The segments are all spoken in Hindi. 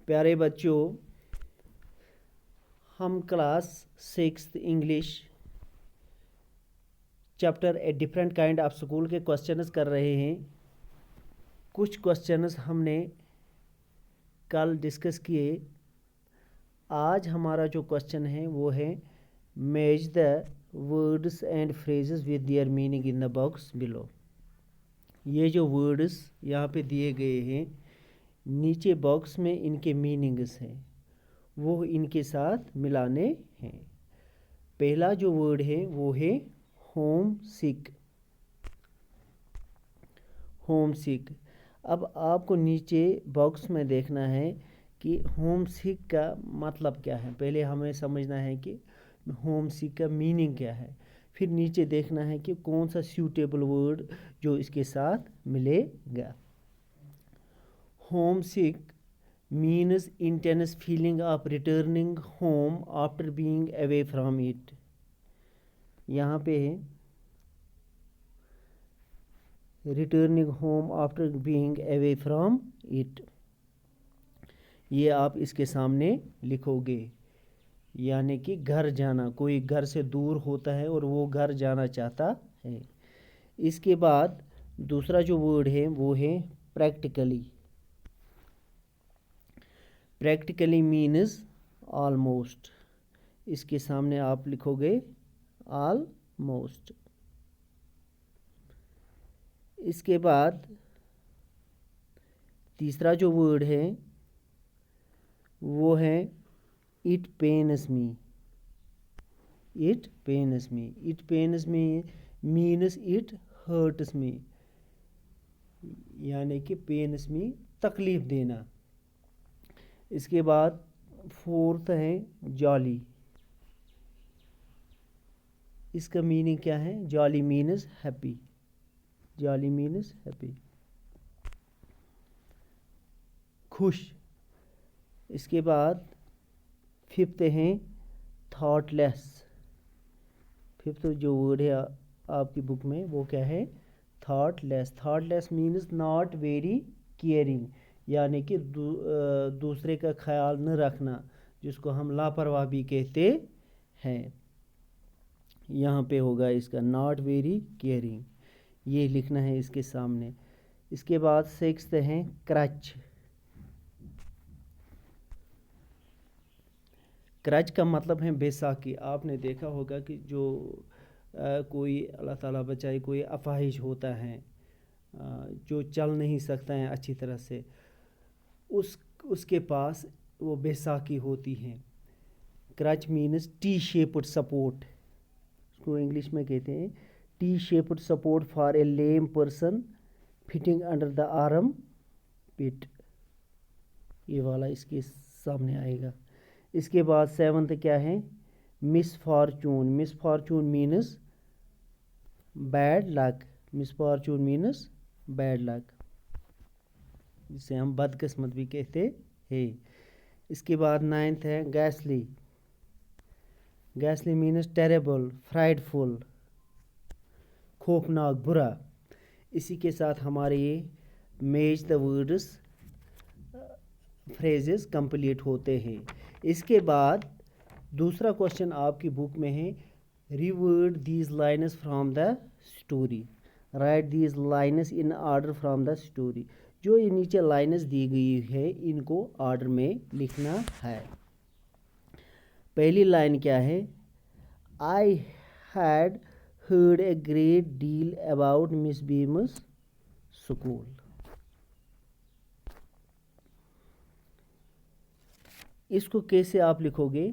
प्यारे बच्चों, हम class 6 English chapter a different kind of school के क्वेश्चंस कर रहे हैं। कुछ क्वेश्चंस हमने कल डिस्कस किए। आज हमारा जो क्वेश्चन है वो है match the words and phrases with their meaning in the box below. ये जो वर्ड्स यहाँ पे दिए गए हैं, नीचे बॉक्स में इनके मीनिंग्स हैं, वो इनके साथ मिलाने हैं। पहला जो वर्ड है वो है होम सिक। होम सिक। अब आपको नीचे बॉक्स में देखना है कि होम सिक का मतलब क्या है। पहले हमें समझना है कि होम सिक का मीनिंग क्या है, फिर नीचे देखना है कि कौन सा सूटेबल वर्ड जो इसके साथ मिलेगा। Home sick means intense feeling of returning home after being away from it। यहाँ पे है returning home after being away from it। ये आप इसके सामने लिखोगे, यानी कि घर जाना। कोई घर से दूर होता है और वो घर जाना चाहता है। इसके बाद दूसरा जो वर्ड है वो है प्रैक्टिकली। Practically means almost. इसके सामने आप लिखोगे ऑलमोस्ट। इसके बाद तीसरा जो वर्ड है वो है it pens me. It pens me. It pens me means it hurts me, यानी कि पेन्स मी तकलीफ देना। इसके बाद फोर्थ है जॉली। इसका मीनिंग क्या है? Jolly means happy. Jolly means happy, खुश। इसके बाद फिफ्थ है थॉटलेस। फिफ्थ जो वर्ड है आपकी बुक में वो क्या है? Thoughtless. Thoughtless means not very caring, यानी कि दूसरे का ख्याल न रखना, जिसको हम लापरवाह भी कहते हैं। यहाँ पे होगा इसका नॉट वेरी केयरिंग, ये लिखना है इसके सामने। इसके बाद सिक्स्थ है क्रच। क्रच का मतलब है बैसाखी। आपने देखा होगा कि जो कोई अल्लाह ताला बचाए कोई अपाहिज होता है, जो चल नहीं सकता है अच्छी तरह से, उसके पास वो बैसाखी होती है। Crutch means T shaped support. उसको इंग्लिश में कहते हैं T shaped support for a lame person fitting under the armpit. ये वाला इसके सामने आएगा। इसके बाद सेवंथ क्या है? Miss Fortune. Miss Fortune means bad luck. Miss Fortune means bad luck, जिसे हम बदकिस्मत भी कहते हैं। इसके बाद नाइन्थ है गैसली। गैसली मीन्स टेरेबल, फ्राइडफुल, खौफनाक, बुरा। इसी के साथ हमारे ये match the words phrases complete होते हैं। इसके बाद दूसरा क्वेश्चन आपकी बुक में है reward these lines from the story. Right these lines in order from the story. जो ये नीचे लाइन्स दी गई है इनको ऑर्डर में लिखना है। पहली लाइन क्या है? I had heard a great deal about Miss Bemis school। इसको कैसे आप लिखोगे?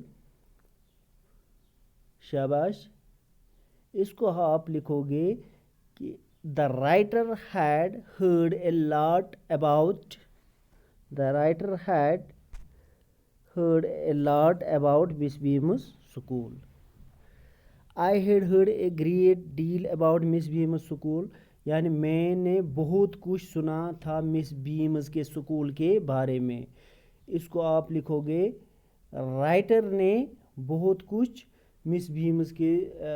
शाबाश। इसको आप लिखोगे कि the writer had heard a lot about Miss Bemis school। I had heard a great deal about Miss Bemis school, यानी मैंने बहुत कुछ सुना था मिस बीम्स के स्कूल के बारे में। इसको आप लिखोगे राइटर ने बहुत कुछ मिस बीम्स के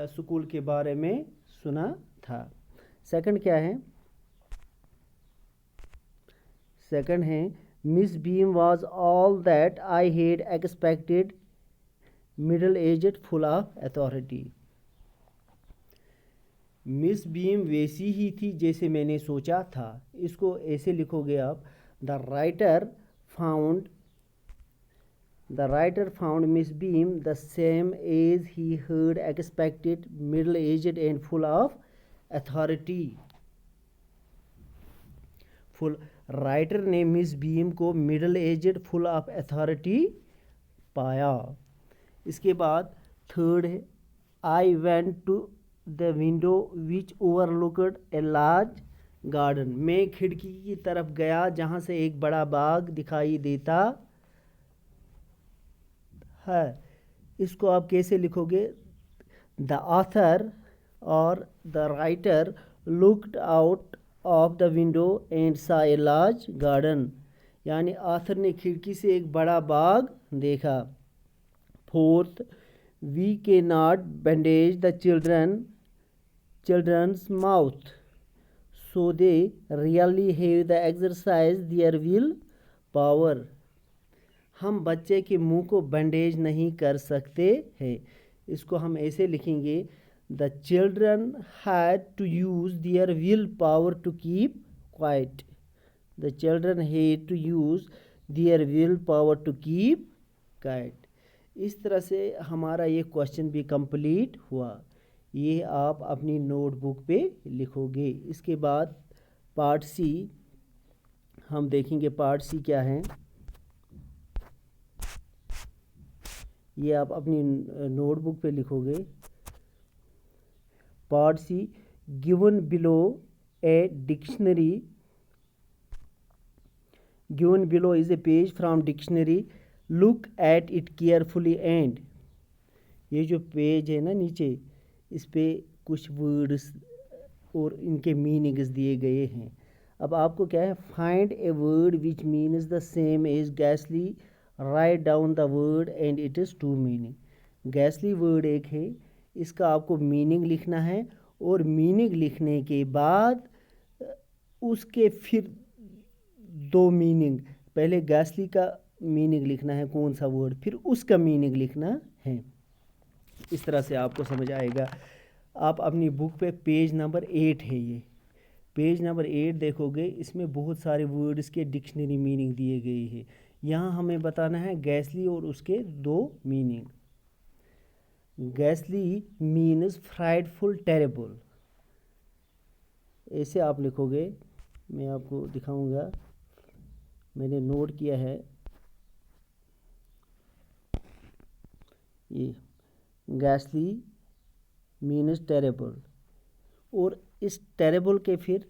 स्कूल के बारे में सुना था। सेकंड क्या है? सेकंड है Miss Beam was all that I had expected, middle-aged, full of authority. Miss beam वैसी ही थी जैसे मैंने सोचा था। इसको ऐसे लिखोगे आप, the writer found Miss Beam the same as he had expected, middle aged and full of authority. Writer ने मिस बीम को middle aged, full of authority पाया। इसके बाद थर्ड है, I went to the window which overlooked a large garden. मैं खिड़की की तरफ गया जहाँ से एक बड़ा बाग दिखाई देता है। इसको आप कैसे लिखोगे, द ऑथर और the writer looked out of the window and सा ए लार्ज गार्डन। यानी ऑथर ने खिड़की से एक बड़ा बाग देखा। फोर्थ, वी के not bandage the children's mouth, so they really have the exercise their will power। हम बच्चे के मुंह को बैंडेज नहीं कर सकते हैं। इसको हम ऐसे लिखेंगे, the children had to use their will power to keep quiet. The children had to use their will power to keep quiet. इस तरह से हमारा ये क्वेश्चन भी कंप्लीट हुआ। ये आप अपनी नोटबुक पे लिखोगे। इसके बाद पार्ट सी हम देखेंगे। पार्ट सी क्या है, ये आप अपनी नोटबुक पे लिखोगे। Part C, given below a dictionary, given below is a page from dictionary, look at it carefully and. ये जो पेज है ना नीचे, इस पे कुछ वर्ड्स और इनके मीनिंग्स दिए गए हैं। अब आपको क्या है, find a word which means the same as गैसली, write down the word and it is to meaning. गैसली वर्ड एक है, इसका आपको मीनिंग लिखना है और मीनिंग लिखने के बाद उसके फिर दो मीनिंग, पहले गैसली का मीनिंग लिखना है कौन सा वर्ड, फिर उसका मीनिंग लिखना है। इस तरह से आपको समझ आएगा। आप अपनी बुक पे पेज नंबर 8 है, ये पेज नंबर 8 देखोगे, इसमें बहुत सारे वर्ड्स के डिक्शनरी मीनिंग दिए गए हैं। यहाँ हमें बताना है गैसली और उसके दो मीनिंग। गैसली means फ्राइडफुल, terrible. ऐसे आप लिखोगे, मैं आपको दिखाऊंगा, मैंने नोट किया है। ये गैसली मीन्स टेरेबल, और इस टेरेबल के फिर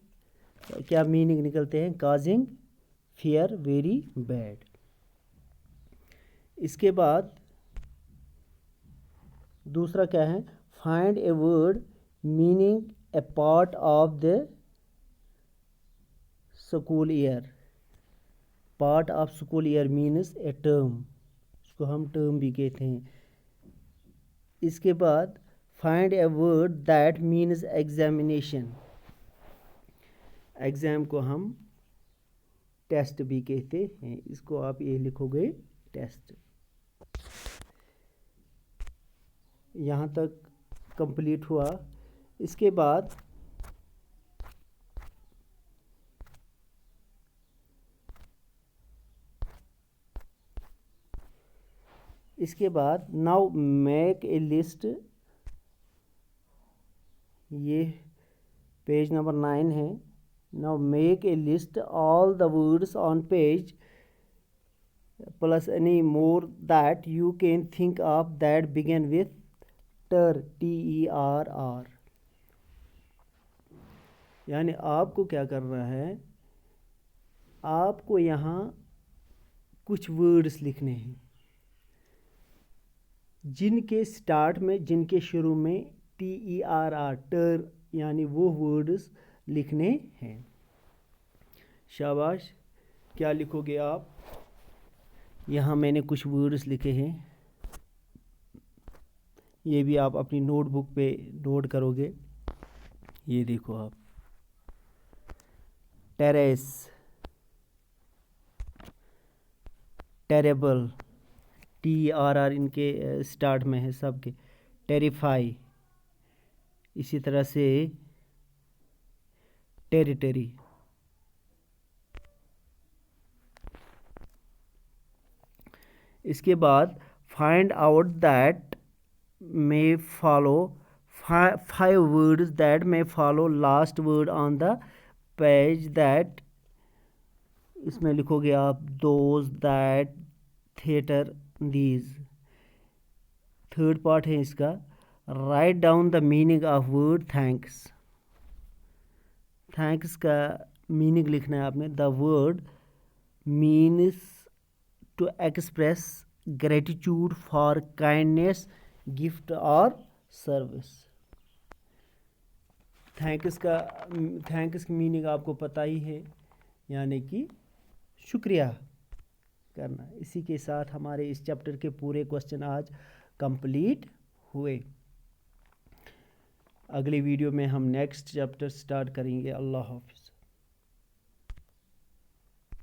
क्या मीनिंग निकलते हैं, काजिंग फियर, वेरी बैड। इसके बाद दूसरा क्या है, find a word meaning A part of the school year. Part of school year means a term, इसको हम टर्म भी कहते हैं। इसके बाद find a word that means examination. Exam को हम टेस्ट भी कहते हैं। इसको आप ये लिखोगे, टेस्ट। यहाँ तक कंप्लीट हुआ। इसके बाद नाउ मेक ए लिस्ट, ये पेज नंबर 9 है। Now make a list all the words on page plus any more that you can think of that begin with टर, TERR। यानी आपको क्या करना है, आपको यहाँ कुछ वर्ड्स लिखने हैं जिनके स्टार्ट में, जिनके शुरू में TERR, टर, यानी वो वर्ड्स लिखने हैं। शाबाश। क्या लिखोगे आप, यहाँ मैंने कुछ वर्ड्स लिखे हैं, ये भी आप अपनी नोटबुक पे नोट करोगे। ये देखो आप, टेरेस, टेरेबल, TRR इनके स्टार्ट में है सबके, टेरिफाई, इसी तरह से टेरिटरी। इसके बाद find out that may follow, 5 words that may follow last word on the page that, इसमें लिखोगे आप those, that, theater, these। Third part है इसका, write down the meaning of word thanks. Thanks का मीनिंग लिखना है आपने। The word means to express gratitude for kindness, gift और सर्विस। थैंक्स की मीनिंग आपको पता ही है, यानी कि शुक्रिया करना। इसी के साथ हमारे इस चैप्टर के पूरे क्वेश्चन आज कंप्लीट हुए। अगली वीडियो में हम नेक्स्ट चैप्टर स्टार्ट करेंगे। अल्लाह हाफिज़।